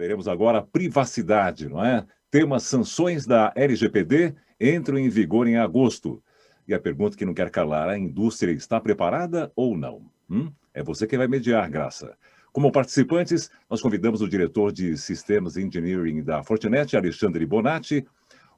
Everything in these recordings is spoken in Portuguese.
Veremos agora a privacidade, não é? Tema: sanções da LGPD entram em vigor em agosto. E a pergunta que não quer calar: a indústria está preparada ou não? É você que vai mediar, Graça. Como participantes, nós convidamos o diretor de Sistemas Engineering da Fortinet, Alexandre Bonatti,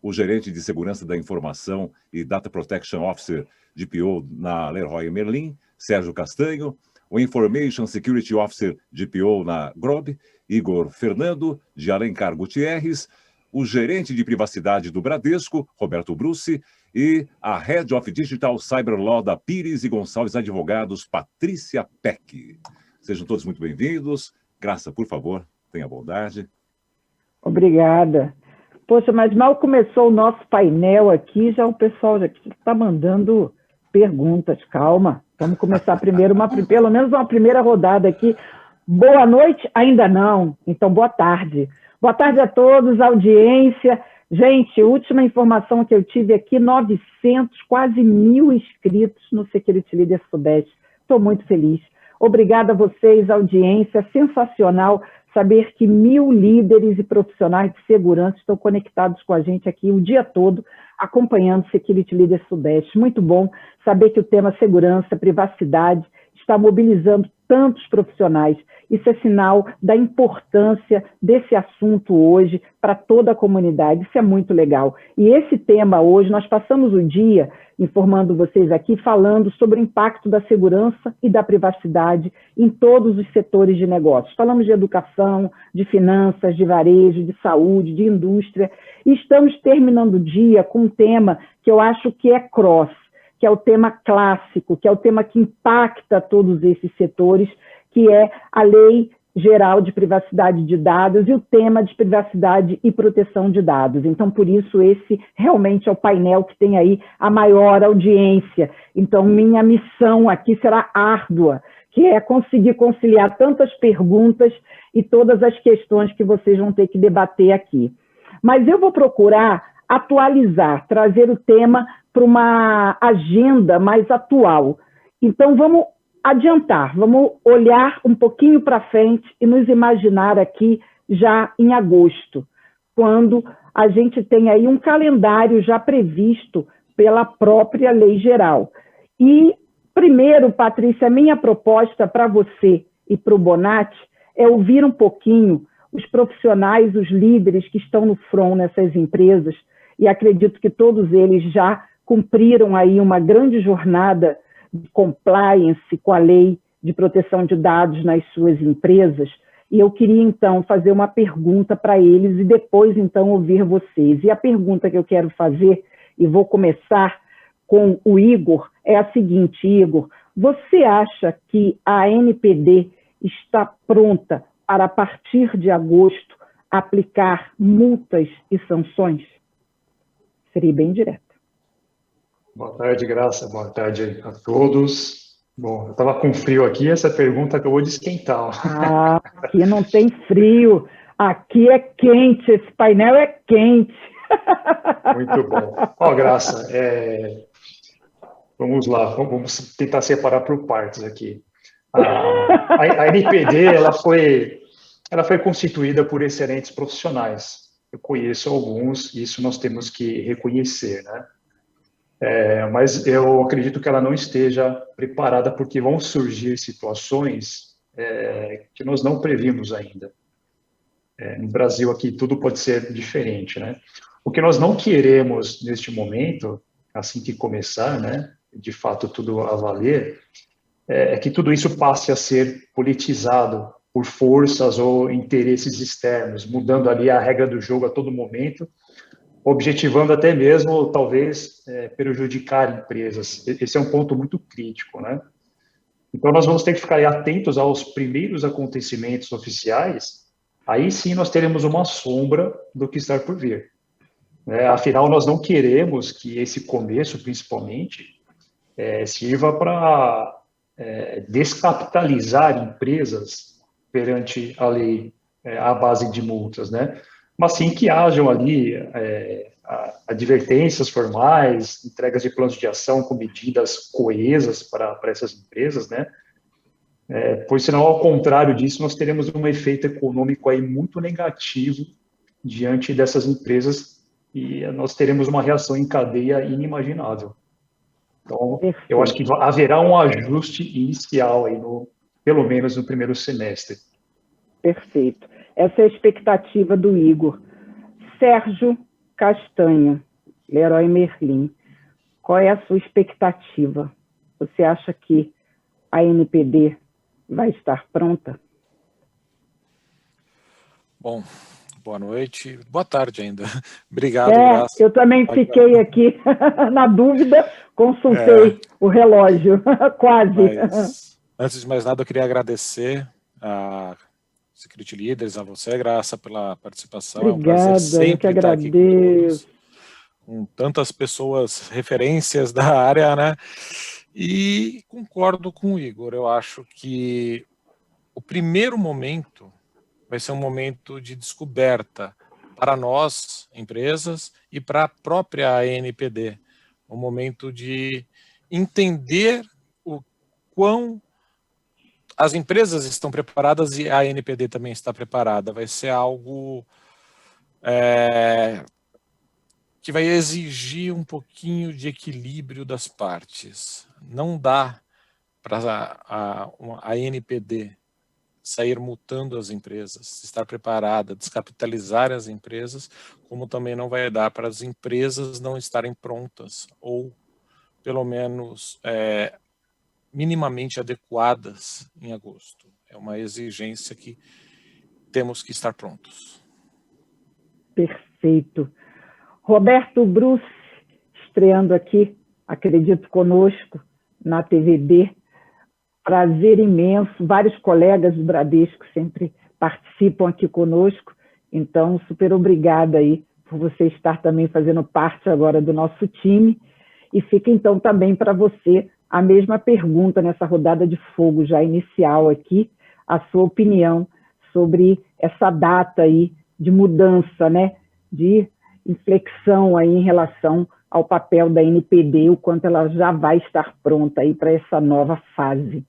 o gerente de Segurança da Informação e Data Protection Officer, DPO, na Leroy Merlin, Sérgio Castanho, o Information Security Officer, DPO, na Grob, Igor Fernando, de Alencar Gutierrez, o gerente de privacidade do Bradesco, Roberto Bruce, e a Head of Digital Cyber Law da Pires e Gonçalves Advogados, Patrícia Peck. Sejam todos muito bem-vindos. Graça, por favor, tenha bondade. Obrigada. Poxa, mas mal começou o nosso painel aqui, já o pessoal já está mandando perguntas. Calma, vamos começar primeiro, pelo menos uma primeira rodada aqui. Boa noite? Ainda não. Então, boa tarde. Boa tarde a todos, audiência. Gente, última informação que eu tive aqui, 900, quase 1.000 inscritos no Security Leader Sudeste. Estou muito feliz. Obrigada a vocês, audiência, sensacional saber que 1.000 líderes e profissionais de segurança estão conectados com a gente aqui o dia todo, acompanhando o Security Leader Sudeste. Muito bom saber que o tema segurança, privacidade, está mobilizando tantos profissionais. Isso é sinal da importância desse assunto hoje para toda a comunidade. Isso é muito legal. E esse tema hoje, nós passamos o dia informando vocês aqui, falando sobre o impacto da segurança e da privacidade em todos os setores de negócios. Falamos de educação, de finanças, de varejo, de saúde, de indústria. E estamos terminando o dia com um tema que eu acho que é cross, que é o tema clássico, que é o tema que impacta todos esses setores, que é a Lei Geral de Privacidade de Dados e o tema de privacidade e proteção de dados. Então, por isso, esse realmente é o painel que tem aí a maior audiência. Então, minha missão aqui será árdua, que é conseguir conciliar tantas perguntas e todas as questões que vocês vão ter que debater aqui. Mas eu vou procurar atualizar, trazer o tema para uma agenda mais atual. Então, vamos adiantar, vamos olhar um pouquinho para frente e nos imaginar aqui já em agosto, quando a gente tem aí um calendário já previsto pela própria lei geral. E, primeiro, Patrícia, a minha proposta para você e para o Bonatti é ouvir um pouquinho os profissionais, os líderes que estão no front nessas empresas, e acredito que todos eles já cumpriram aí uma grande jornada de compliance com a lei de proteção de dados nas suas empresas, e eu queria, então, fazer uma pergunta para eles e depois, então, ouvir vocês. E a pergunta que eu quero fazer, e vou começar com o Igor, é a seguinte: Igor, você acha que a ANPD está pronta para, a partir de agosto, aplicar multas e sanções? Seria bem direto. Boa tarde, Graça. Boa tarde a todos. Bom, eu estava com frio aqui, essa pergunta acabou de esquentar. Ah, aqui não tem frio, aqui é quente, esse painel é quente. Muito bom. Ó, Graça, vamos lá, vamos tentar separar por partes aqui. A NPD, ela foi constituída por excelentes profissionais. Eu conheço alguns, isso nós temos que reconhecer, né? Mas eu acredito que ela não esteja preparada, porque vão surgir situações que nós não previmos ainda. No Brasil aqui tudo pode ser diferente, né? O que nós não queremos neste momento, assim que começar, né, de fato tudo a valer, é que tudo isso passe a ser politizado por forças ou interesses externos, mudando ali a regra do jogo a todo momento, objetivando até mesmo, talvez, prejudicar empresas. Esse é um ponto muito crítico, né? Então, nós vamos ter que ficar atentos aos primeiros acontecimentos oficiais, aí sim nós teremos uma sombra do que está por vir. Afinal, nós não queremos que esse começo, principalmente, sirva para descapitalizar empresas perante a lei à base de multas, né? Mas sim que hajam ali advertências formais, entregas de planos de ação com medidas coesas para essas empresas, né? Pois senão, ao contrário disso, nós teremos um efeito econômico aí muito negativo diante dessas empresas e nós teremos uma reação em cadeia inimaginável. Então, eu acho que haverá um ajuste inicial aí, pelo menos no primeiro semestre. Perfeito. Essa é a expectativa do Igor. Sérgio Castanho, Leroy Merlin, qual é a sua expectativa? Você acha que a NPD vai estar pronta? Bom, boa noite, boa tarde ainda. Obrigado, Graça. Eu também fiquei aqui na dúvida, consultei o relógio, quase. Mas, antes de mais nada, eu queria agradecer a Security Leaders, a você, Graça, pela participação. Obrigada, é um prazer sempre estar aqui com todos, com tantas pessoas, referências da área, né? E concordo com o Igor, eu acho que o primeiro momento vai ser um momento de descoberta para nós, empresas, e para a própria ANPD. Um momento de entender o quão as empresas estão preparadas e a ANPD também está preparada. Vai ser algo que vai exigir um pouquinho de equilíbrio das partes. Não dá para a ANPD sair multando as empresas, estar preparada, descapitalizar as empresas, como também não vai dar para as empresas não estarem prontas, ou pelo menos minimamente adequadas em agosto. É uma exigência que temos que estar prontos. Perfeito. Roberto Bruce, estreando aqui, acredito, conosco, na TVB. Prazer imenso, vários colegas do Bradesco sempre participam aqui conosco, então super obrigada aí por você estar também fazendo parte agora do nosso time, e fica então também para você a mesma pergunta nessa rodada de fogo já inicial aqui, a sua opinião sobre essa data aí de mudança, né, de inflexão aí em relação ao papel da NPD, o quanto ela já vai estar pronta aí para essa nova fase.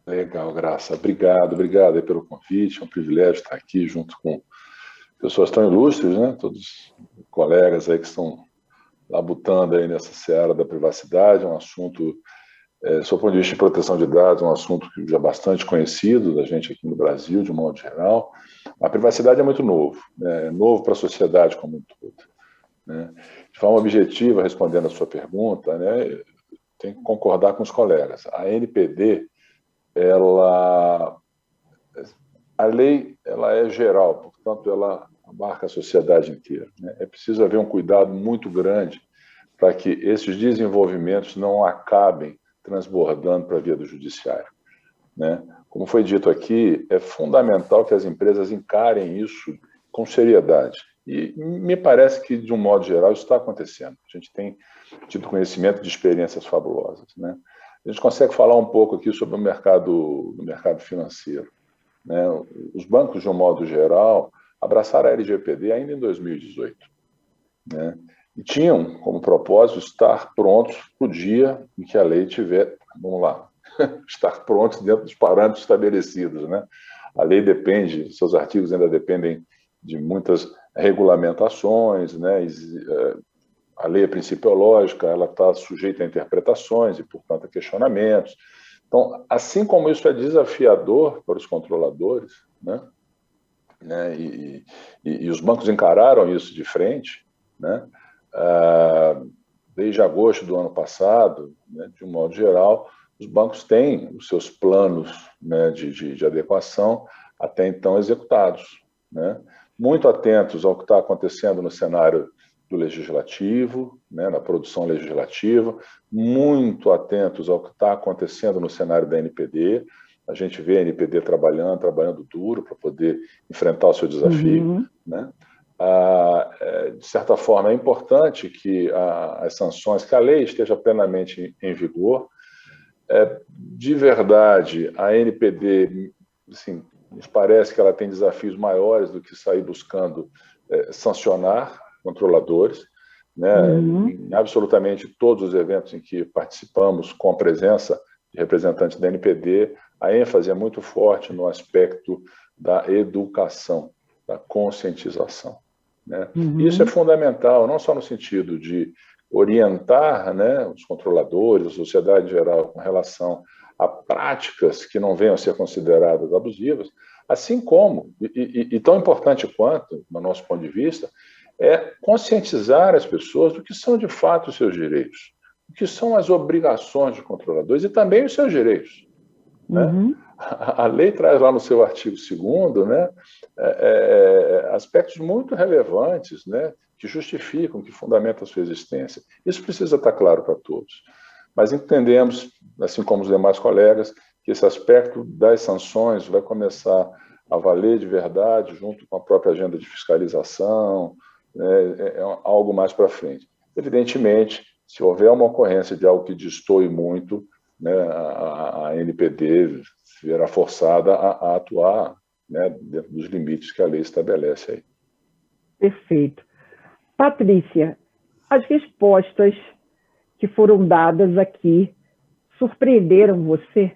Legal, Graça. Obrigado aí pelo convite. É um privilégio estar aqui junto com pessoas tão ilustres, né? Todos colegas aí que estão labutando aí nessa seara da privacidade. É um assunto, sob o ponto de vista de proteção de dados, um assunto que já é bastante conhecido da gente aqui no Brasil, de um modo geral. A privacidade é muito novo, né? É novo para a sociedade como um todo, né? De forma objetiva, respondendo a sua pergunta, né? Tem que concordar com os colegas. A NPD, a lei ela é geral, portanto, ela abarca a sociedade inteira, né? É preciso haver um cuidado muito grande para que esses desenvolvimentos não acabem transbordando para a via do judiciário, né? Como foi dito aqui, é fundamental que as empresas encarem isso com seriedade. E me parece que, de um modo geral, isso está acontecendo. A gente tem tido conhecimento de experiências fabulosas, né? A gente consegue falar um pouco aqui sobre o mercado financeiro, né? Os bancos, de um modo geral, abraçaram a LGPD ainda em 2018, né? E tinham como propósito estar prontos para o dia em que a lei tiver, vamos lá, estar prontos dentro dos parâmetros estabelecidos, né? A lei depende, seus artigos ainda dependem de muitas regulamentações, né? A lei é principiológica, ela está sujeita a interpretações e, portanto, a questionamentos. Então, assim como isso é desafiador para os controladores, né? E os bancos encararam isso de frente, né? Desde agosto do ano passado, né, de um modo geral, os bancos têm os seus planos, né, de adequação até então executados, né? Muito atentos ao que está acontecendo no cenário do legislativo, né, na produção legislativa, muito atentos ao que está acontecendo no cenário da NPD. A gente vê a NPD trabalhando duro para poder enfrentar o seu desafio, né? De certa forma, é importante que as sanções, que a lei esteja plenamente em vigor. De verdade, a NPD, assim, nos parece que ela tem desafios maiores do que sair buscando sancionar controladores, né? Em absolutamente todos os eventos em que participamos, com a presença representantes da NPD, a ênfase é muito forte no aspecto da educação, da conscientização, né? Isso é fundamental, não só no sentido de orientar, né, os controladores, a sociedade em geral, com relação a práticas que não venham a ser consideradas abusivas, assim como, e tão importante quanto, no nosso ponto de vista, é conscientizar as pessoas do que são de fato os seus direitos, do que são as obrigações dos controladores e também os seus direitos, né? A lei traz lá no seu artigo 2º, né, aspectos muito relevantes, né, que justificam, que fundamentam a sua existência. Isso precisa estar claro para todos. Mas entendemos, assim como os demais colegas, que esse aspecto das sanções vai começar a valer de verdade junto com a própria agenda de fiscalização, né, algo mais para frente. Evidentemente, se houver uma ocorrência de algo que destoe muito, né, a NPD será forçada a atuar, né, dentro dos limites que a lei estabelece aí. Perfeito. Patrícia, as respostas que foram dadas aqui surpreenderam você?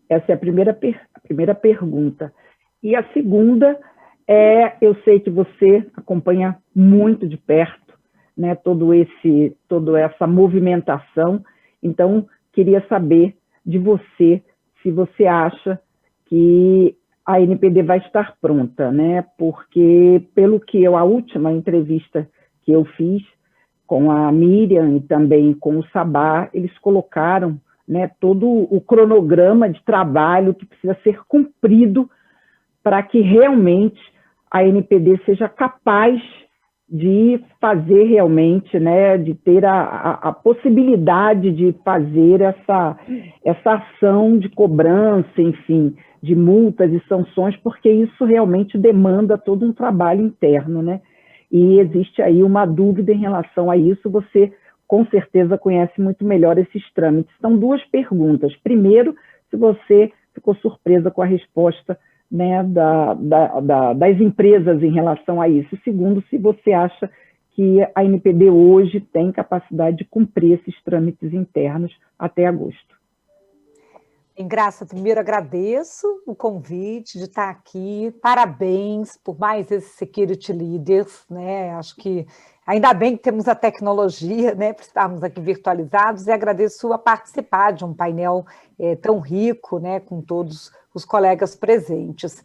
Essa é a primeira pergunta. E a segunda eu sei que você acompanha muito de perto, né, toda essa movimentação, então queria saber de você se você acha que a NPD vai estar pronta, né? Porque, pelo que a última entrevista que eu fiz com a Miriam e também com o Sabá, eles colocaram, né, todo o cronograma de trabalho que precisa ser cumprido para que realmente a NPD seja capaz de fazer realmente, né, de ter a possibilidade de fazer essa ação de cobrança, enfim, de multas e sanções, porque isso realmente demanda todo um trabalho interno, né? E existe aí uma dúvida em relação a isso, você com certeza conhece muito melhor esses trâmites. São duas perguntas. Primeiro, se você ficou surpresa com a resposta, né, das empresas em relação a isso. Segundo, se você acha que a NPD hoje tem capacidade de cumprir esses trâmites internos até agosto. Em Graça, primeiro agradeço o convite de estar aqui, parabéns por mais esse Security Leaders, né? Acho que ainda bem que temos a tecnologia, né, para estarmos aqui virtualizados, e agradeço a participar de um painel tão rico, né, com todos os colegas presentes.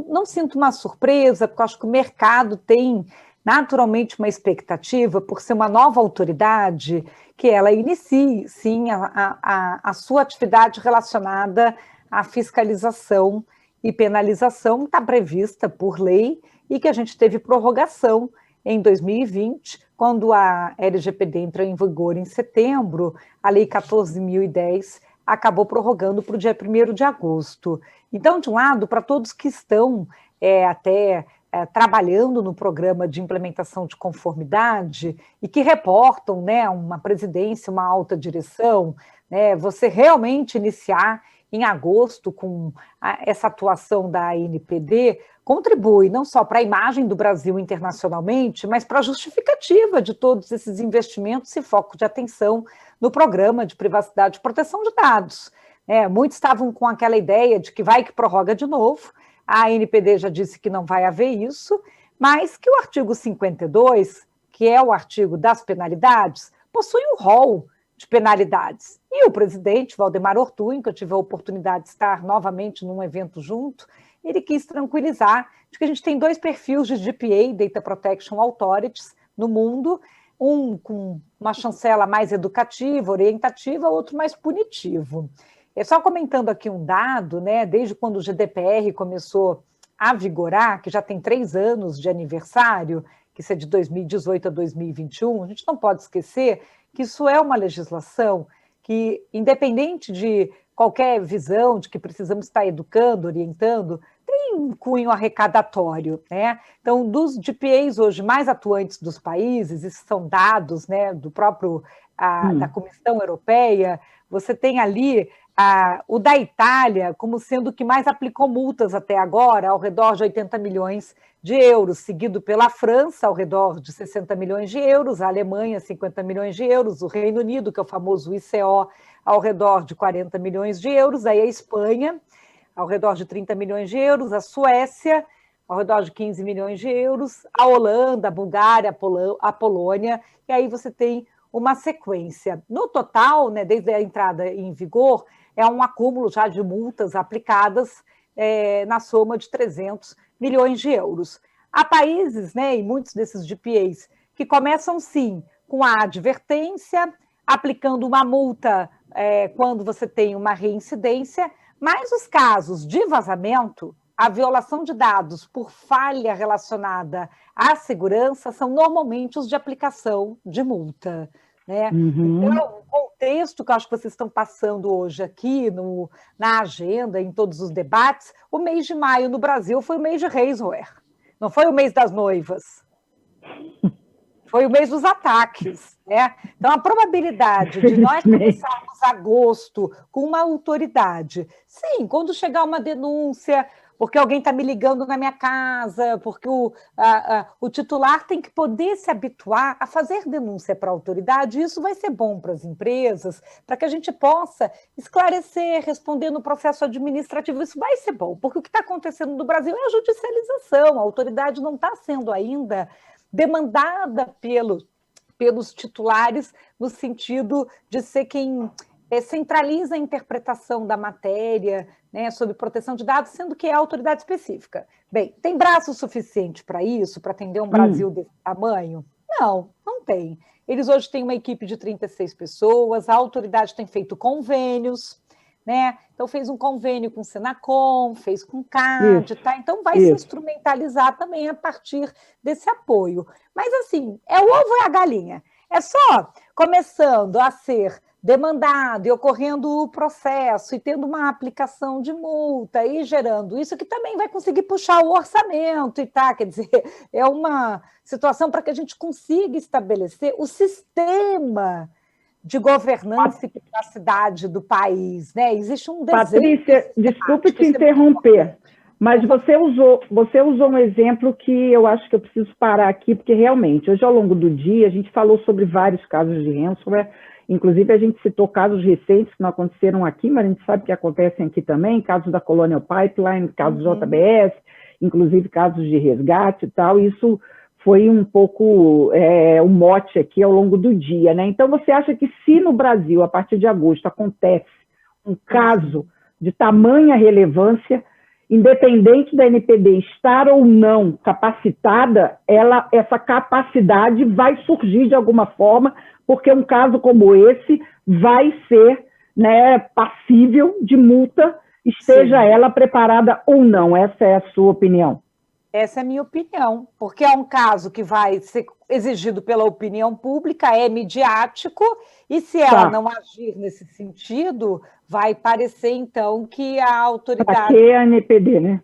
Não sinto uma surpresa, porque eu acho que o mercado tem naturalmente uma expectativa, por ser uma nova autoridade, que ela inicie, sim, a sua atividade relacionada à fiscalização e penalização, que está prevista por lei, e que a gente teve prorrogação em 2020, quando a LGPD entrou em vigor em setembro, a Lei 14.010 acabou prorrogando para o dia 1º de agosto. Então, de um lado, para todos que estão trabalhando no programa de implementação de conformidade e que reportam, né, uma presidência, uma alta direção, né, você realmente iniciar em agosto com essa atuação da ANPD contribui não só para a imagem do Brasil internacionalmente, mas para a justificativa de todos esses investimentos e foco de atenção no programa de privacidade e proteção de dados. Muitos estavam com aquela ideia de que vai que prorroga de novo. A ANPD já disse que não vai haver isso, mas que o artigo 52, que é o artigo das penalidades, possui um rol de penalidades. E o presidente, Valdemar Ortuim, que eu tive a oportunidade de estar novamente num evento junto, ele quis tranquilizar de que a gente tem 2 perfis de DPA, Data Protection Authorities, no mundo, um com uma chancela mais educativa, orientativa, outro mais punitivo. Só comentando aqui um dado, né, desde quando o GDPR começou a vigorar, que já tem 3 anos de aniversário, que isso é de 2018 a 2021, a gente não pode esquecer que isso é uma legislação que, independente de qualquer visão de que precisamos estar educando, orientando, tem um cunho arrecadatório, né? Então, dos DPAs hoje mais atuantes dos países, isso são dados, né, do próprio da Comissão Europeia, você tem ali o da Itália como sendo o que mais aplicou multas até agora, ao redor de 80 milhões de euros, seguido pela França, ao redor de 60 milhões de euros, a Alemanha, 50 milhões de euros, o Reino Unido, que é o famoso ICO, ao redor de 40 milhões de euros, aí a Espanha, ao redor de 30 milhões de euros, a Suécia, ao redor de 15 milhões de euros, a Holanda, a Bulgária, a Polônia, e aí você tem uma sequência. No total, né, desde a entrada em vigor, é um acúmulo já de multas aplicadas na soma de 300 milhões de euros. Há países, né, e muitos desses GPAs, que começam, sim, com a advertência, aplicando uma multa quando você tem uma reincidência, mas os casos de vazamento, a violação de dados por falha relacionada à segurança são normalmente os de aplicação de multa, né? Então, o contexto que eu acho que vocês estão passando hoje aqui na agenda, em todos os debates, o mês de maio no Brasil foi o mês de ransomware, não foi o mês das noivas. Foi o mês dos ataques, né? Então, a probabilidade de nós começarmos agosto com uma autoridade, sim, quando chegar uma denúncia, porque alguém está me ligando na minha casa, porque o titular tem que poder se habituar a fazer denúncia para a autoridade, e isso vai ser bom para as empresas, para que a gente possa esclarecer, responder no processo administrativo, isso vai ser bom, porque o que está acontecendo no Brasil é a judicialização, a autoridade não está sendo ainda demandada pelos titulares, no sentido de ser quem centraliza a interpretação da matéria, né, sobre proteção de dados, sendo que é a autoridade específica. Bem, tem braço suficiente para isso, para atender um Brasil desse tamanho? Não, não tem. Eles hoje têm uma equipe de 36 pessoas, a autoridade tem feito convênios, né? Então fez um convênio com o Senacom, fez com o CAD, tá? Então vai se instrumentalizar também a partir desse apoio. Mas assim, é o ovo e a galinha. É só começando a ser demandado e ocorrendo o processo e tendo uma aplicação de multa e gerando isso, que também vai conseguir puxar o orçamento e tá, quer dizer, é uma situação para que a gente consiga estabelecer o sistema de governança e privacidade do país, né? Existe um desejo... Patrícia, desculpe te interromper, mas você usou um exemplo que eu acho que eu preciso parar aqui, porque realmente, hoje ao longo do dia, a gente falou sobre vários casos de ransomware, inclusive a gente citou casos recentes que não aconteceram aqui, mas a gente sabe que acontecem aqui também, casos da Colonial Pipeline, casos JBS, inclusive casos de resgate e tal, isso foi um pouco o mote aqui ao longo do dia, né? Então, você acha que se no Brasil, a partir de agosto, acontece um caso de tamanha relevância, independente da NPD estar ou não capacitada, essa capacidade vai surgir de alguma forma, porque um caso como esse vai ser, né, passível de multa, esteja ela preparada ou não. Essa é a sua opinião? Essa é a minha opinião, porque é um caso que vai ser exigido pela opinião pública, é midiático, e se ela não agir nesse sentido, vai parecer, então, que a autoridade... Para que a NPD, né?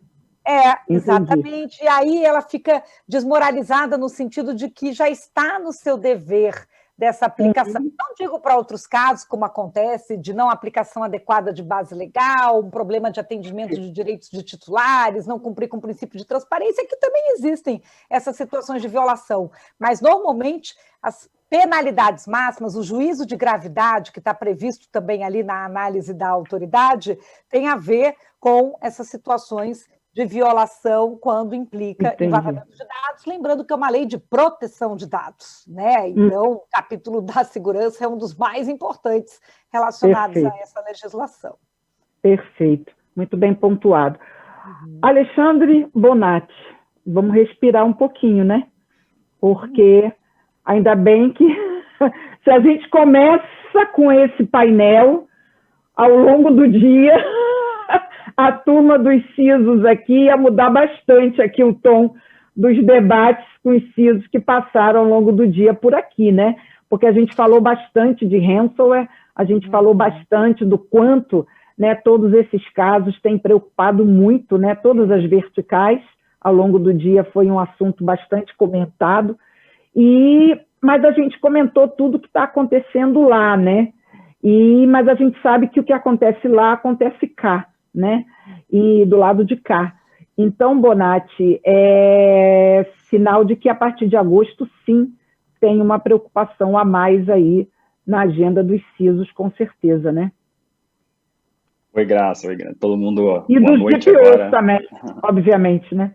Exatamente. E aí ela fica desmoralizada no sentido de que já está no seu dever dessa aplicação. Não digo para outros casos, como acontece, de não aplicação adequada de base legal, um problema de atendimento de direitos de titulares, não cumprir com o princípio de transparência, que também existem essas situações de violação. Mas, normalmente, as penalidades máximas, o juízo de gravidade, que está previsto também ali na análise da autoridade, tem a ver com essas situações de violação quando implica em vazamento de dados, lembrando que é uma lei de proteção de dados, né? Então, o capítulo da segurança é um dos mais importantes relacionados a essa legislação. Perfeito, muito bem pontuado. Alexandre Bonatti, vamos respirar um pouquinho, né? Porque ainda bem que se a gente começa com esse painel ao longo do dia... a turma dos CISOs aqui ia mudar bastante aqui o tom dos debates com os CISOs que passaram ao longo do dia por aqui, né? Porque a gente falou bastante de ransomware, a gente falou bastante do quanto, né, todos esses casos têm preocupado muito, né, todas as verticais, ao longo do dia foi um assunto bastante comentado, mas a gente comentou tudo que está acontecendo lá, né? Mas a gente sabe que o que acontece lá acontece cá, né? E do lado de cá. Então, Bonatti, é sinal de que a partir de agosto, sim, tem uma preocupação a mais aí na agenda dos CISOs, com certeza, né? Oi, Graça, todo mundo, e boa dos noite DPOs agora. também, obviamente, né?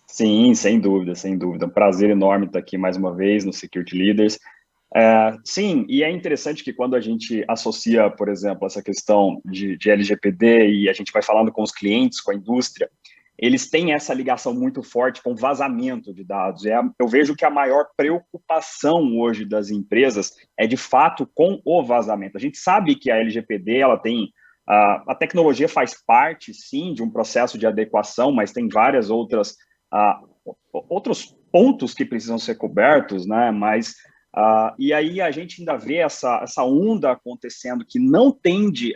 Sim, sem dúvida, sem dúvida. Um prazer enorme estar aqui mais uma vez no Security Leaders. Sim, e é interessante que quando a gente associa, por exemplo, essa questão de LGPD e a gente vai falando com os clientes, com a indústria, eles têm essa ligação muito forte com vazamento de dados. Eu vejo que a maior preocupação hoje das empresas é, de fato, com o vazamento. A gente sabe que a LGPD, ela tem... A tecnologia faz parte, sim, de um processo de adequação, mas tem várias outros pontos que precisam ser cobertos, né? E aí a gente ainda vê essa onda acontecendo que não tende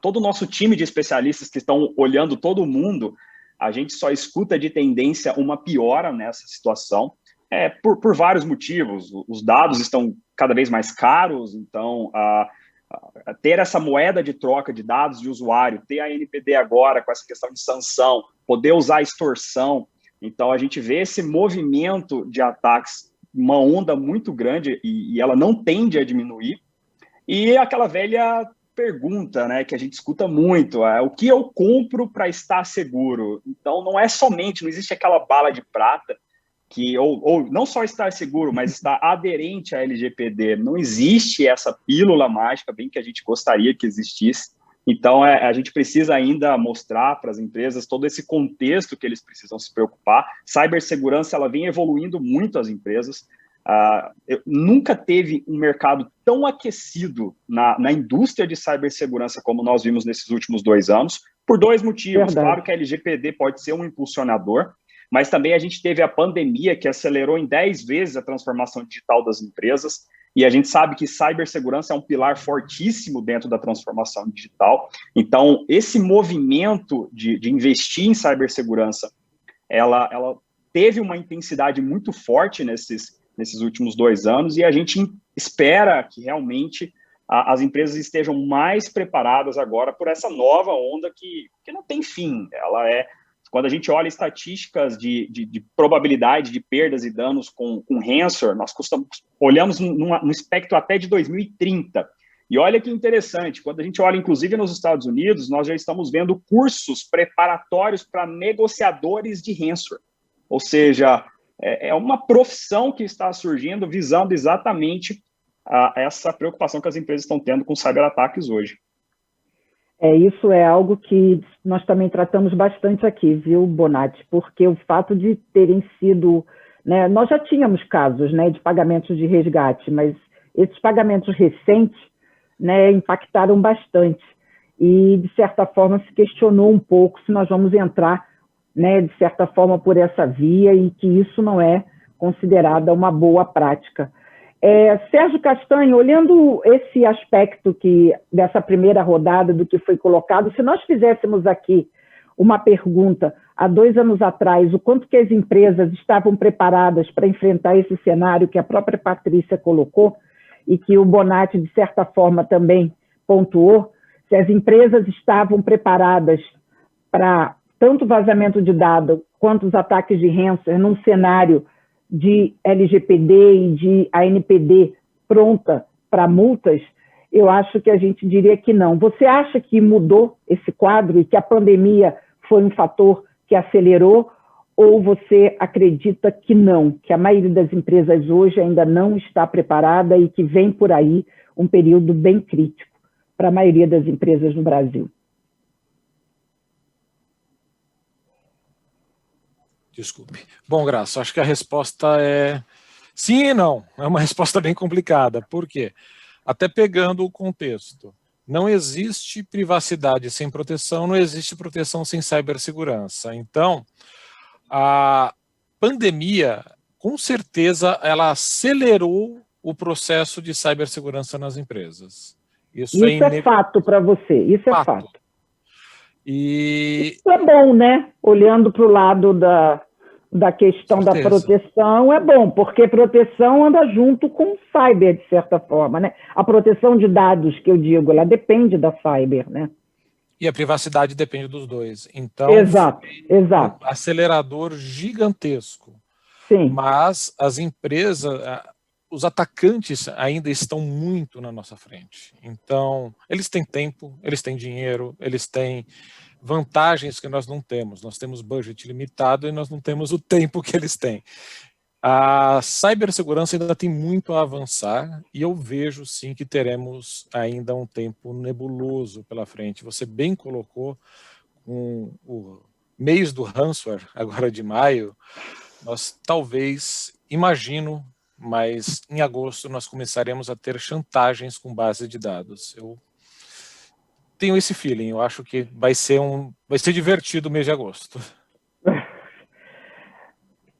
todo o nosso time de especialistas que estão olhando todo mundo, a gente só escuta de tendência uma piora nessa situação, por vários motivos. Os dados estão cada vez mais caros, então ter essa moeda de troca de dados de usuário, ter a NPD agora com essa questão de sanção, poder usar extorsão, então a gente vê esse movimento de ataques, uma onda muito grande e ela não tende a diminuir. E aquela velha pergunta, né, que a gente escuta muito, o que eu compro para estar seguro? Então não existe aquela bala de prata que ou não só estar seguro, mas estar aderente à LGPD. Não existe essa pílula mágica, bem que a gente gostaria que existisse. Então, a gente precisa ainda mostrar para as empresas todo esse contexto que eles precisam se preocupar. Cibersegurança, ela vem evoluindo muito as empresas. Nunca teve um mercado tão aquecido na indústria de cibersegurança como nós vimos nesses últimos 2 anos, por 2 motivos. Verdade. Claro que a LGPD pode ser um impulsionador, mas também a gente teve a pandemia que acelerou em 10 vezes a transformação digital das empresas, e a gente sabe que cibersegurança é um pilar fortíssimo dentro da transformação digital. Então, esse movimento de investir em cibersegurança, ela teve uma intensidade muito forte nesses últimos 2 anos, e a gente espera que realmente as empresas estejam mais preparadas agora por essa nova onda que não tem fim. Quando a gente olha estatísticas de probabilidade de perdas e danos com ransomware, nós olhamos num espectro até de 2030. E olha que interessante, quando a gente olha, inclusive, nos Estados Unidos, nós já estamos vendo cursos preparatórios para negociadores de ransomware. Ou seja, é uma profissão que está surgindo visando exatamente essa preocupação que as empresas estão tendo com cyberataques hoje. Isso é algo que nós também tratamos bastante aqui, viu, Bonatti? Porque o fato de terem sido... né, nós já tínhamos casos, né, de pagamentos de resgate, mas esses pagamentos recentes, né, impactaram bastante. E, de certa forma, se questionou um pouco se nós vamos entrar, né, de certa forma, por essa via, e que isso não é considerada uma boa prática. Sérgio Castanho, olhando esse aspecto dessa primeira rodada do que foi colocado, se nós fizéssemos aqui uma pergunta há 2 anos atrás, o quanto que as empresas estavam preparadas para enfrentar esse cenário que a própria Patrícia colocou e que o Bonatti, de certa forma, também pontuou, se as empresas estavam preparadas para tanto vazamento de dados quanto os ataques de ransomware num cenário de LGPD e de ANPD pronta para multas, eu acho que a gente diria que não. Você acha que mudou esse quadro e que a pandemia foi um fator que acelerou, ou você acredita que não, que a maioria das empresas hoje ainda não está preparada e que vem por aí um período bem crítico para a maioria das empresas no Brasil? Desculpe. Bom, Graça, acho que a resposta é sim e não. É uma resposta bem complicada. Por quê? Até pegando o contexto. Não existe privacidade sem proteção, não existe proteção sem cibersegurança. Então, a pandemia, com certeza, ela acelerou o processo de cibersegurança nas empresas. Isso é fato para você, isso é fato. E... Isso é bom, né? Olhando para o lado da questão da proteção é bom, porque proteção anda junto com cyber, de certa forma, né? A proteção de dados, que eu digo, ela depende da cyber, né? E a privacidade depende dos dois. Então, exato. Um acelerador gigantesco. Sim. Mas as empresas, os atacantes ainda estão muito na nossa frente. Então, eles têm tempo, eles têm dinheiro, eles têm vantagens que nós não temos. Nós temos budget limitado e nós não temos o tempo que eles têm. A cibersegurança ainda tem muito a avançar e eu vejo sim que teremos ainda um tempo nebuloso pela frente. Você bem colocou com o mês do ransomware, agora de maio, nós talvez, imagino, mas em agosto nós começaremos a ter chantagens com base de dados. Eu tenho esse feeling, eu acho que vai ser divertido o mês de agosto.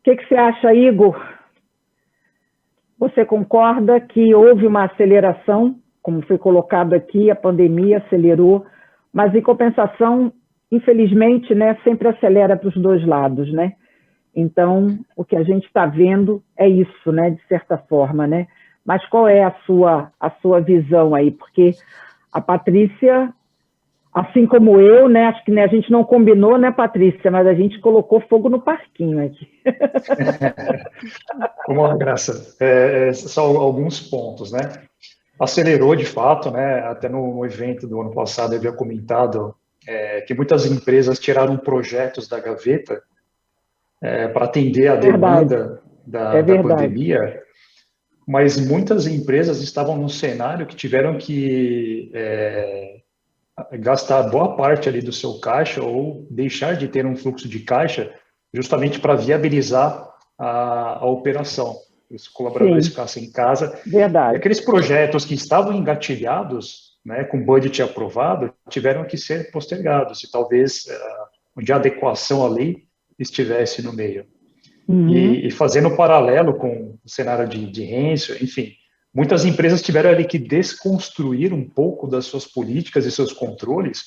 O que você acha, Igor? Você concorda que houve uma aceleração, como foi colocado aqui, a pandemia acelerou, mas em compensação, infelizmente, né, sempre acelera para os dois lados, né? Então, o que a gente está vendo é isso, né, de certa forma, né? Mas qual é a sua visão aí? Porque a Patrícia, assim como eu, né, acho que a gente não combinou, né, Patrícia, mas a gente colocou fogo no parquinho aqui. Vamos lá, Graça. Só alguns pontos, né? Acelerou, de fato, né? Até no evento do ano passado eu havia comentado que muitas empresas tiraram projetos da gaveta para atender a demanda da pandemia, mas muitas empresas estavam num cenário que tiveram que gastar boa parte ali do seu caixa ou deixar de ter um fluxo de caixa justamente para viabilizar a operação. Os colaboradores ficassem em casa. Verdade. E aqueles projetos que estavam engatilhados, né, com budget aprovado, tiveram que ser postergados e talvez de adequação à lei estivesse no meio. Uhum. E fazendo paralelo com o cenário de ransomware, enfim, muitas empresas tiveram ali que desconstruir um pouco das suas políticas e seus controles,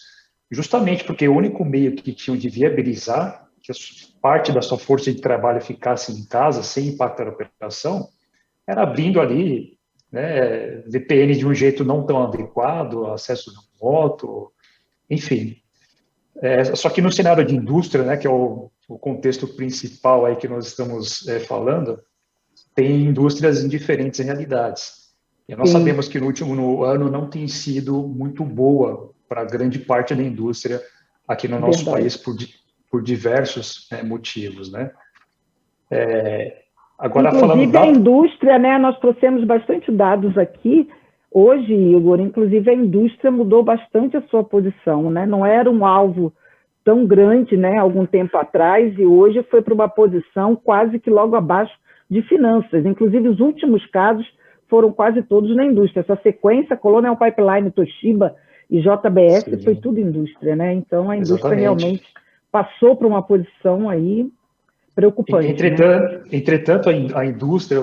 justamente porque o único meio que tinham de viabilizar que parte da sua força de trabalho ficasse em casa sem impactar a operação era abrindo ali, né, VPN de um jeito não tão adequado, acesso remoto, enfim. Só que no cenário de indústria, né, que é o contexto principal aí que nós estamos falando, tem indústrias em diferentes realidades. E nós sabemos que no último ano não tem sido muito boa para grande parte da indústria aqui no nosso país por diversos motivos, né? Agora, inclusive a indústria, né, nós trouxemos bastante dados aqui. Hoje, Igor, inclusive a indústria mudou bastante a sua posição, né? Não era um alvo tão grande, né, algum tempo atrás, e hoje foi para uma posição quase que logo abaixo de finanças. Inclusive, os últimos casos foram quase todos na indústria. Essa sequência, Colonial Pipeline, Toshiba e JBS, sim, foi tudo indústria, né? Então, a indústria realmente passou para uma posição aí preocupante. Entretanto, a indústria,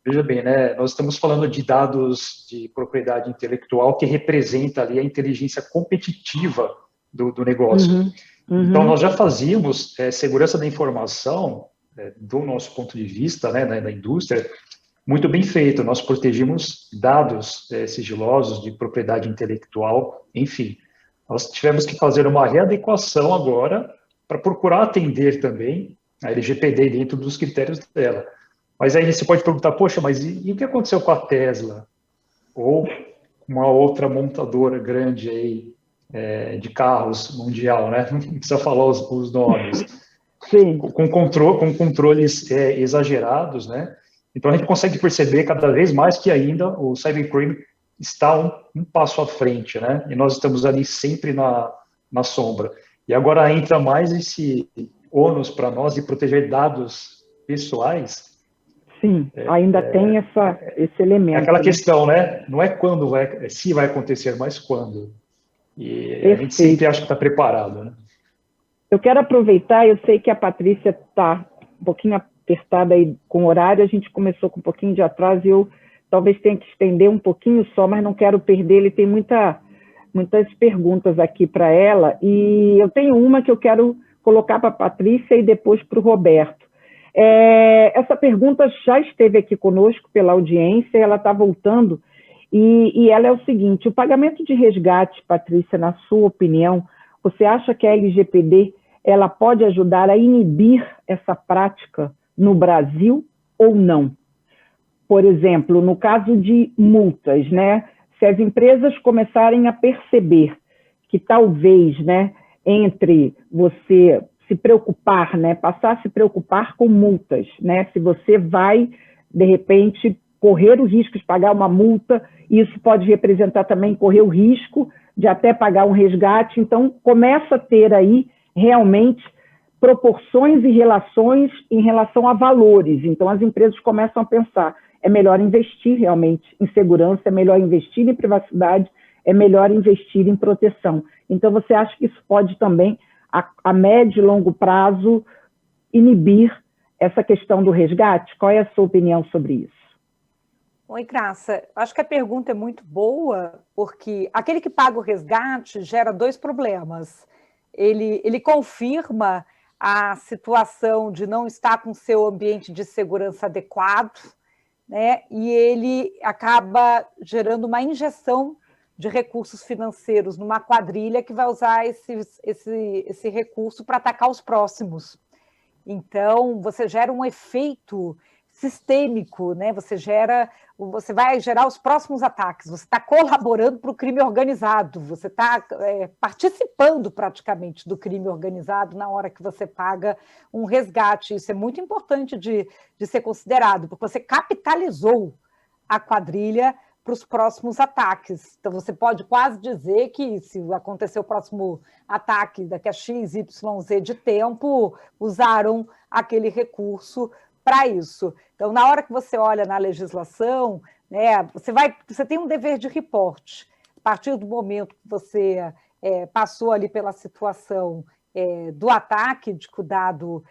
veja bem, né, nós estamos falando de dados de propriedade intelectual que representa ali a inteligência competitiva do negócio. Então, nós já fazíamos segurança da informação, do nosso ponto de vista, né, da indústria, muito bem feito. Nós protegimos dados sigilosos de propriedade intelectual, enfim. Nós tivemos que fazer uma readequação agora para procurar atender também a LGPD dentro dos critérios dela. Mas aí você pode perguntar, poxa, mas e o que aconteceu com a Tesla? Ou uma outra montadora grande aí de carros mundial, né? Não precisa falar os nomes. Sim. Com controles exagerados, né? Então a gente consegue perceber cada vez mais que ainda o cybercrime está um passo à frente, né? E nós estamos ali sempre na sombra. E agora entra mais esse ônus para nós de proteger dados pessoais. Sim, ainda tem esse elemento. É aquela questão, né? Não é quando se vai acontecer, mas quando. E a gente sempre acha que está preparado, né? Eu quero aproveitar, eu sei que a Patrícia está um pouquinho apertada aí com o horário, a gente começou com um pouquinho de atraso e eu talvez tenha que estender um pouquinho só, mas não quero perder, ele tem muitas perguntas aqui para ela, e eu tenho uma que eu quero colocar para a Patrícia e depois para o Roberto. Essa pergunta já esteve aqui conosco pela audiência, ela está voltando, e ela é o seguinte: o pagamento de resgate, Patrícia, na sua opinião, você acha que a LGPD ela pode ajudar a inibir essa prática no Brasil ou não? Por exemplo, no caso de multas, né? Se as empresas começarem a perceber que talvez, né, entre você se preocupar, né, passar a se preocupar com multas, né? Se você vai, de repente, correr o risco de pagar uma multa, isso pode representar também correr o risco de até pagar um resgate. Então, começa a ter aí realmente proporções e relações em relação a valores. Então, as empresas começam a pensar, é melhor investir realmente em segurança, é melhor investir em privacidade, é melhor investir em proteção. Então, você acha que isso pode também, a médio e longo prazo, inibir essa questão do resgate? Qual é a sua opinião sobre isso? Oi, Graça. Acho que a pergunta é muito boa, porque aquele que paga o resgate gera dois problemas. Ele confirma a situação de não estar com seu ambiente de segurança adequado, né? E ele acaba gerando uma injeção de recursos financeiros numa quadrilha que vai usar esse recurso para atacar os próximos. Então, você gera um efeito sistêmico, né? Você vai gerar os próximos ataques, você está colaborando para o crime organizado, você está participando praticamente do crime organizado na hora que você paga um resgate. Isso é muito importante de ser considerado, porque você capitalizou a quadrilha para os próximos ataques. Então, você pode quase dizer que, se acontecer o próximo ataque daqui a X, Y, Z de tempo, usaram aquele recurso para isso. Então, na hora que você olha na legislação, né, você tem um dever de reporte. A partir do momento que você passou ali pela situação do ataque, de que o dado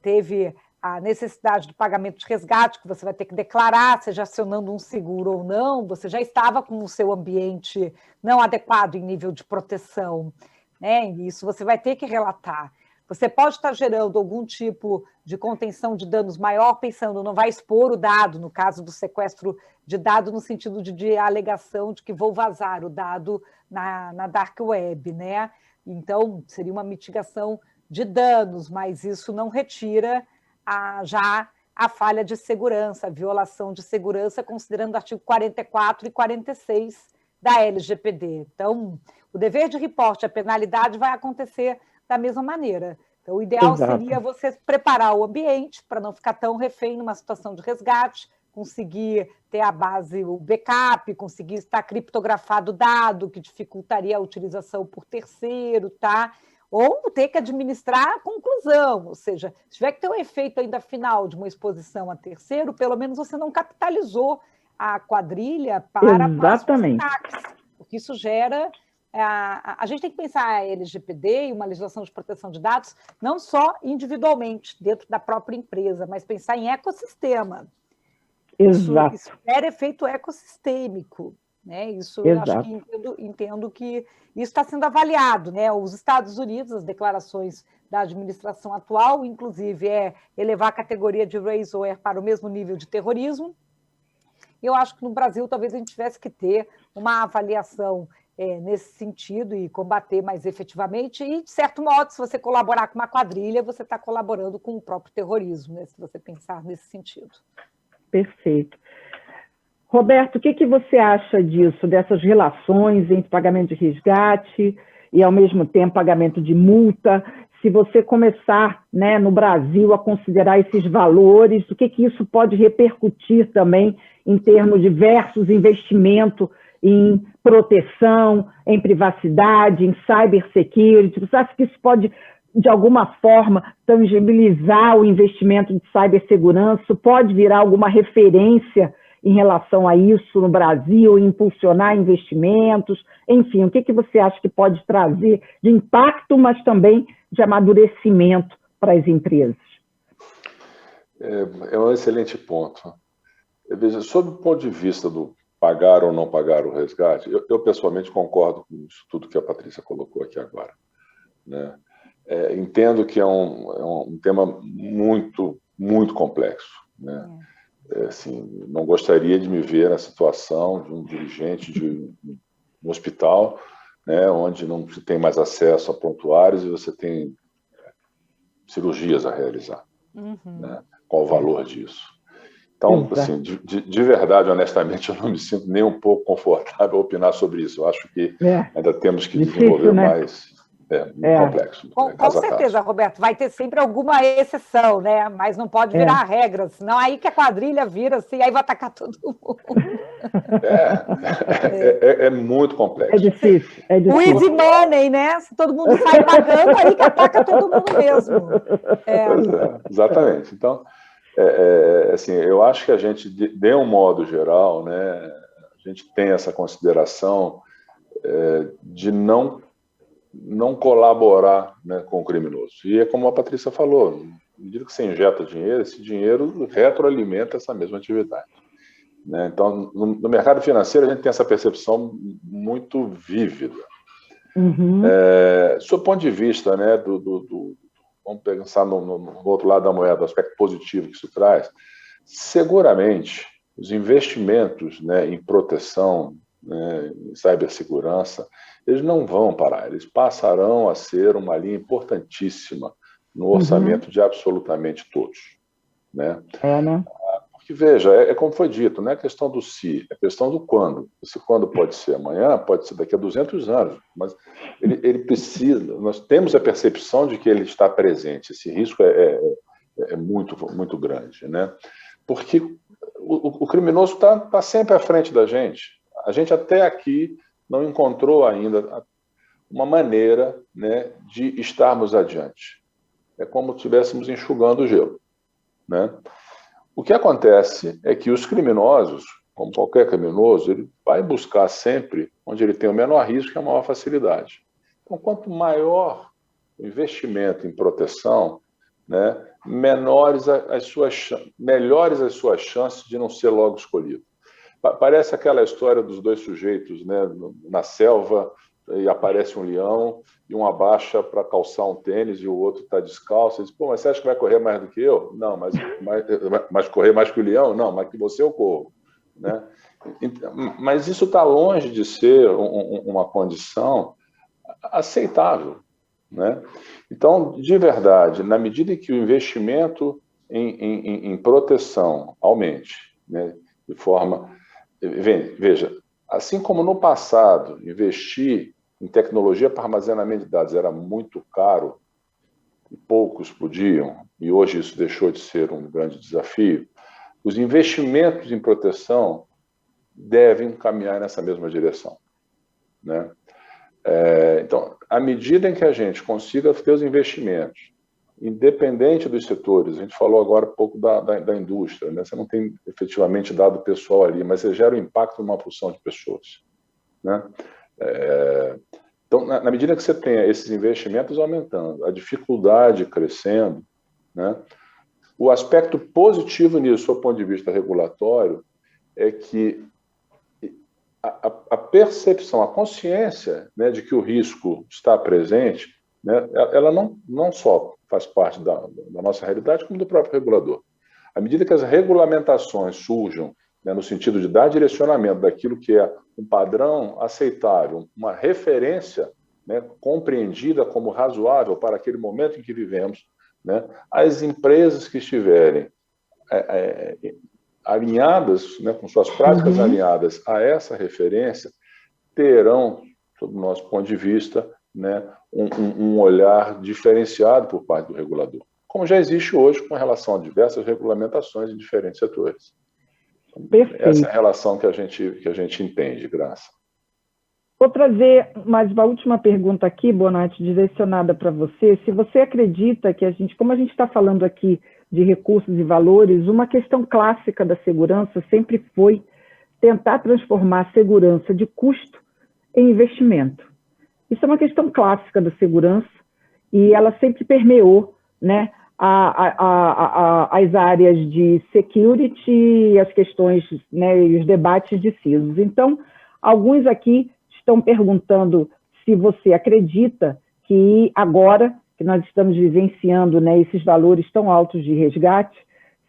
teve a necessidade do pagamento de resgate, que você vai ter que declarar, seja acionando um seguro ou não, você já estava com o seu ambiente não adequado em nível de proteção, né? E isso você vai ter que relatar. Você pode estar gerando algum tipo de contenção de danos maior, pensando, não vai expor o dado, no caso do sequestro de dado, no sentido de alegação de que vou vazar o dado na dark web, né? Então, seria uma mitigação de danos, mas isso não retira já a falha de segurança, a violação de segurança, considerando o artigo 44 e 46 da LGPD. Então, o dever de reporte, a penalidade vai acontecer da mesma maneira. Então, o ideal seria você preparar o ambiente para não ficar tão refém numa situação de resgate, conseguir ter a base, o backup, conseguir estar criptografado o dado, que dificultaria a utilização por terceiro, tá? Ou ter que administrar a conclusão, ou seja, se tiver que ter um efeito ainda final de uma exposição a terceiro, pelo menos você não capitalizou a quadrilha para próximos ataques, porque isso gera... A gente tem que pensar a LGPD e uma legislação de proteção de dados não só individualmente, dentro da própria empresa, mas pensar em ecossistema. Exato. Isso gera efeito ecossistêmico. Né? Isso eu acho que entendo que isso está sendo avaliado, né? Os Estados Unidos, as declarações da administração atual, inclusive, elevar a categoria de ransomware para o mesmo nível de terrorismo. Eu acho que no Brasil talvez a gente tivesse que ter uma avaliação nesse sentido e combater mais efetivamente. E, de certo modo, se você colaborar com uma quadrilha, você está colaborando com o próprio terrorismo, né? Se você pensar nesse sentido. Perfeito. Roberto, o que você acha disso, dessas relações entre pagamento de resgate e, ao mesmo tempo, pagamento de multa? Se você começar, né, no Brasil a considerar esses valores, o que isso pode repercutir também em termos de versus investimento em proteção, em privacidade, em cybersecurity? Você acha que isso pode, de alguma forma, tangibilizar o investimento de cibersegurança? Pode virar alguma referência em relação a isso no Brasil, impulsionar investimentos? Enfim, o que você acha que pode trazer de impacto, mas também de amadurecimento para as empresas? É um excelente ponto. Veja, sob o ponto de vista do pagar ou não pagar o resgate, eu pessoalmente concordo com isso tudo que a Patrícia colocou aqui agora, né? Entendo que é um tema muito muito complexo, né? Assim, não gostaria de me ver na situação de um dirigente de um hospital, né, onde não se tem mais acesso a prontuários e você tem cirurgias a realizar, né? Qual o valor disso? Então, assim, de verdade, honestamente, eu não me sinto nem um pouco confortável a opinar sobre isso. Eu acho que ainda temos que desenvolver mais. Muito complexo. Com certeza, Roberto, vai ter sempre alguma exceção, né? Mas não pode virar regra, senão aí que a quadrilha vira assim, aí vai atacar todo mundo. É muito complexo. É difícil. O easy money, né? Se todo mundo sai pagando, aí que ataca todo mundo mesmo. Exatamente. Então, assim, eu acho que a gente, de um modo geral, né, a gente tem essa consideração de não colaborar, né, com o criminoso. E é como a Patrícia falou, à medida que você injeta dinheiro, esse dinheiro retroalimenta essa mesma atividade, né? Então, no mercado financeiro, a gente tem essa percepção muito vívida. Do ponto de vista, né, vamos pensar no outro lado da moeda, o aspecto positivo que isso traz, seguramente os investimentos, né, em proteção, né, em cibersegurança, eles não vão parar, eles passarão a ser uma linha importantíssima no orçamento de absolutamente todos, né? Né? Porque, veja, como foi dito, não é questão do se, é questão do quando. Esse quando pode ser amanhã, pode ser daqui a 200 anos, mas ele precisa, nós temos a percepção de que ele está presente, esse risco é muito, muito grande, né? Porque o criminoso está sempre à frente da gente. A gente até aqui não encontrou ainda uma maneira, né, de estarmos adiante. É como se estivéssemos enxugando o gelo, né? O que acontece é que os criminosos, como qualquer criminoso, ele vai buscar sempre onde ele tem o menor risco e a maior facilidade. Então, quanto maior o investimento em proteção, né, melhores as suas chances de não ser logo escolhido. Parece aquela história dos dois sujeitos, né, na selva, e aparece um leão e um abaixa para calçar um tênis e o outro está descalço. Ele diz, pô, mas você acha que vai correr mais do que eu? Não, mas correr mais que o leão? Não, mas que você eu corro, né? Mas isso está longe de ser uma condição aceitável, né? Então, de verdade, na medida em que o investimento em proteção aumente, né, de forma... Veja, assim como no passado, investir em tecnologia para armazenamento de dados era muito caro e poucos podiam, e hoje isso deixou de ser um grande desafio, os investimentos em proteção devem caminhar nessa mesma direção, né? Então, à medida em que a gente consiga ter os investimentos, independente dos setores, a gente falou agora um pouco da indústria, né? Você não tem efetivamente dado pessoal ali, mas você gera um impacto numa porção de pessoas, né? Então, na medida que você tenha esses investimentos aumentando, a dificuldade crescendo, né? O aspecto positivo nisso, do ponto de vista regulatório, é que a percepção, a consciência, né, de que o risco está presente, né, ela não só faz parte da nossa realidade, como do próprio regulador. À medida que as regulamentações surjam, né, no sentido de dar direcionamento daquilo que é um padrão aceitável, uma referência, né, compreendida como razoável para aquele momento em que vivemos, né, as empresas que estiverem alinhadas, né, com suas práticas alinhadas a essa referência, terão, sob o nosso ponto de vista, né, um olhar diferenciado por parte do regulador, como já existe hoje com relação a diversas regulamentações em diferentes setores. Perfeito. Essa é a relação que a gente entende, Graça. Vou trazer mais uma última pergunta aqui, Bonatti, direcionada para você. Se você acredita que como a gente está falando aqui de recursos e valores, uma questão clássica da segurança sempre foi tentar transformar a segurança de custo em investimento. Isso é uma questão clássica da segurança e ela sempre permeou, né, as áreas de security, as questões, né, e os debates de CISOs. Então, alguns aqui estão perguntando se você acredita que agora que nós estamos vivenciando, né, esses valores tão altos de resgate,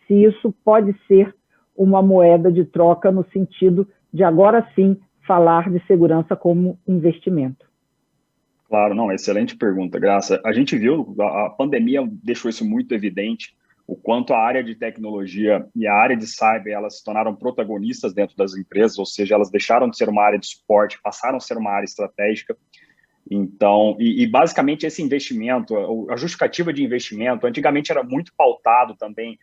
se isso pode ser uma moeda de troca no sentido de, agora sim, falar de segurança como investimento. Claro, não, excelente pergunta, Graça. A gente viu, a pandemia deixou isso muito evidente, o quanto a área de tecnologia e a área de cyber, elas se tornaram protagonistas dentro das empresas, ou seja, elas deixaram de ser uma área de suporte, passaram a ser uma área estratégica. Então, basicamente esse investimento, a justificativa de investimento, antigamente era muito pautado também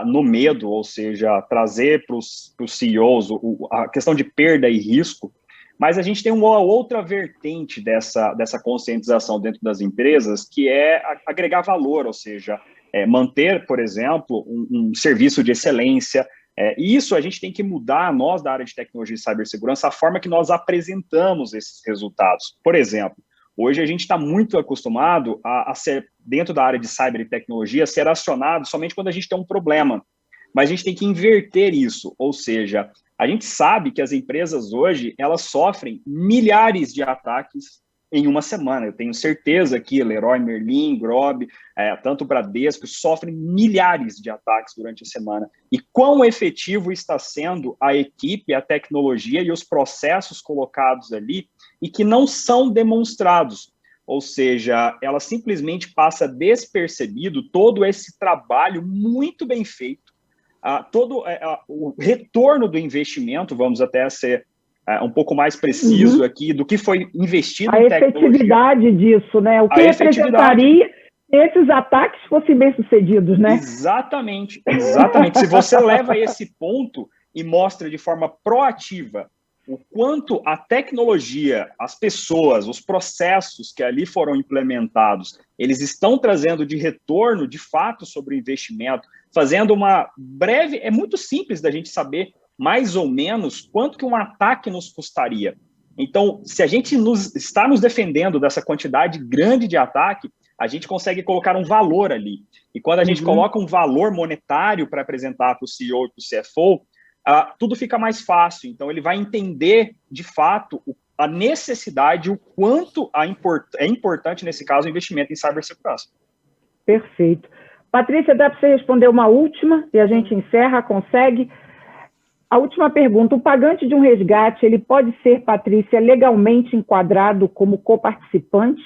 no medo, ou seja, trazer para os CEOs a questão de perda e risco, mas a gente tem uma outra vertente dessa conscientização dentro das empresas, que é agregar valor, ou seja, manter, por exemplo, um serviço de excelência. Isso a gente tem que mudar, nós da área de tecnologia e cibersegurança, a forma que nós apresentamos esses resultados. Por exemplo, hoje a gente está muito acostumado a ser, dentro da área de cyber e tecnologia, ser acionado somente quando a gente tem um problema. Mas a gente tem que inverter isso, ou seja, a gente sabe que as empresas hoje, elas sofrem milhares de ataques em uma semana. Eu tenho certeza que Leroy Merlin, Grob, tanto Bradesco, sofrem milhares de ataques durante a semana. E quão efetivo está sendo a equipe, a tecnologia e os processos colocados ali e que não são demonstrados. Ou seja, ela simplesmente passa despercebido todo esse trabalho muito bem feito, todo o retorno do investimento, vamos até ser um pouco mais preciso aqui, do que foi investido em tecnologia. A efetividade disso, né? O que representaria se esses ataques fossem bem-sucedidos, né? Exatamente, exatamente. Se você leva a esse ponto e mostra de forma proativa o quanto a tecnologia, as pessoas, os processos que ali foram implementados, eles estão trazendo de retorno, de fato, sobre o investimento, fazendo uma breve... É muito simples da gente saber mais ou menos quanto que um ataque nos custaria. Então, se a gente está nos defendendo dessa quantidade grande de ataque, a gente consegue colocar um valor ali. E quando a gente coloca um valor monetário para apresentar para o CEO e para o CFO, tudo fica mais fácil. Então, ele vai entender, de fato, a necessidade, o quanto é importante, nesse caso, o investimento em cibersegurança. Perfeito. Patrícia, dá para você responder uma última e a gente encerra, consegue? A última pergunta, o pagante de um resgate, ele pode ser, Patrícia, legalmente enquadrado como coparticipante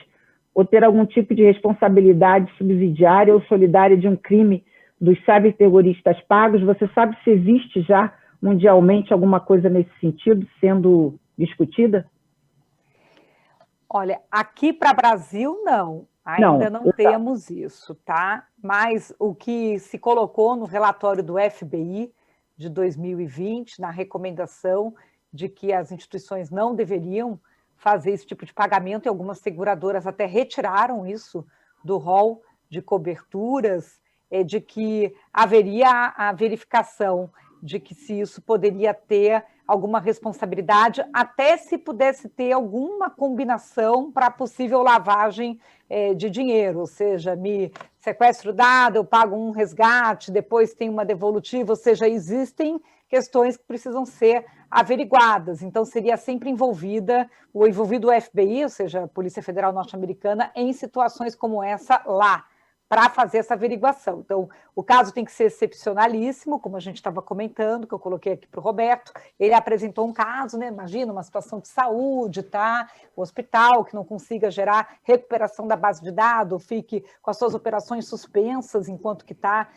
ou ter algum tipo de responsabilidade subsidiária ou solidária de um crime dos cyberterroristas pagos? Você sabe se existe já mundialmente alguma coisa nesse sentido sendo discutida? Olha, aqui para o Brasil, não. Ainda não temos isso, tá? Mas o que se colocou no relatório do FBI de 2020, na recomendação de que as instituições não deveriam fazer esse tipo de pagamento, e algumas seguradoras até retiraram isso do rol de coberturas, de que haveria a verificação de que se isso poderia ter alguma responsabilidade, até se pudesse ter alguma combinação para possível lavagem de dinheiro, ou seja, me sequestro dado, eu pago um resgate, depois tem uma devolutiva, ou seja, existem questões que precisam ser averiguadas, então seria sempre envolvido o FBI, ou seja, a Polícia Federal Norte-Americana, em situações como essa lá, para fazer essa averiguação. Então, o caso tem que ser excepcionalíssimo, como a gente estava comentando, que eu coloquei aqui para o Roberto. Ele apresentou um caso, né? Imagina, uma situação de saúde, tá? O hospital que não consiga gerar recuperação da base de dados, fique com as suas operações suspensas enquanto que está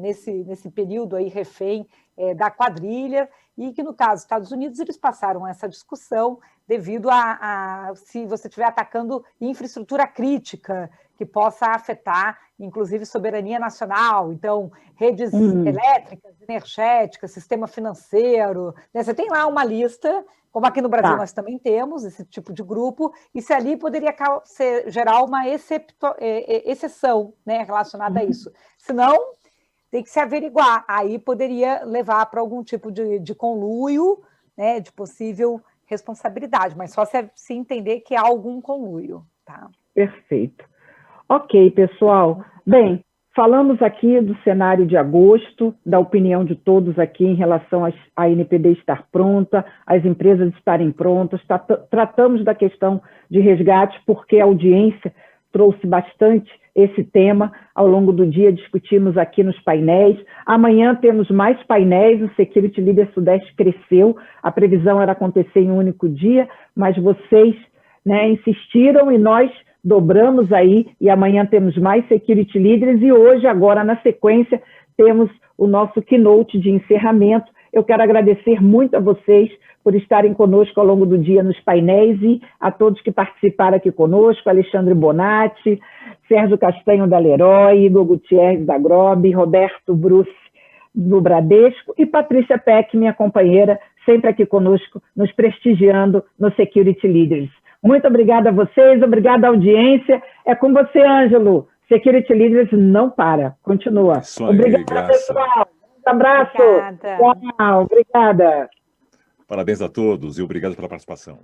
nesse período aí refém da quadrilha, e que no caso dos Estados Unidos eles passaram essa discussão devido a se você estiver atacando infraestrutura crítica, que possa afetar, inclusive, soberania nacional, então, redes elétricas, energéticas, sistema financeiro, né? Você tem lá uma lista, como aqui no Brasil nós também temos esse tipo de grupo, e se ali poderia gerar uma exceção, né, relacionada a isso. Senão, tem que se averiguar, aí poderia levar para algum tipo de conluio, né, de possível responsabilidade, mas só se entender que há algum conluio. Tá? Perfeito. Ok, pessoal. Bem, falamos aqui do cenário de agosto, da opinião de todos aqui em relação à NPD estar pronta, as empresas estarem prontas, tratamos da questão de resgate, porque a audiência trouxe bastante esse tema. Ao longo do dia discutimos aqui nos painéis. Amanhã temos mais painéis, o Security Leader Sudeste cresceu, a previsão era acontecer em um único dia, mas vocês, né, insistiram e nós dobramos aí, e amanhã temos mais Security Leaders, e hoje, agora na sequência, temos o nosso keynote de encerramento. Eu quero agradecer muito a vocês por estarem conosco ao longo do dia nos painéis e a todos que participaram aqui conosco, Alexandre Bonatti, Sérgio Castanho da Leroy, Igor Gutierrez da Grob, Roberto Bruce do Bradesco e Patrícia Peck, minha companheira, sempre aqui conosco, nos prestigiando no Security Leaders. Muito obrigada a vocês, obrigada à audiência. É com você, Ângelo. Security Leaders não para, continua. Isso aí, obrigada, pessoal. Um abraço. Obrigada. Tchau, obrigada. Parabéns a todos e obrigado pela participação.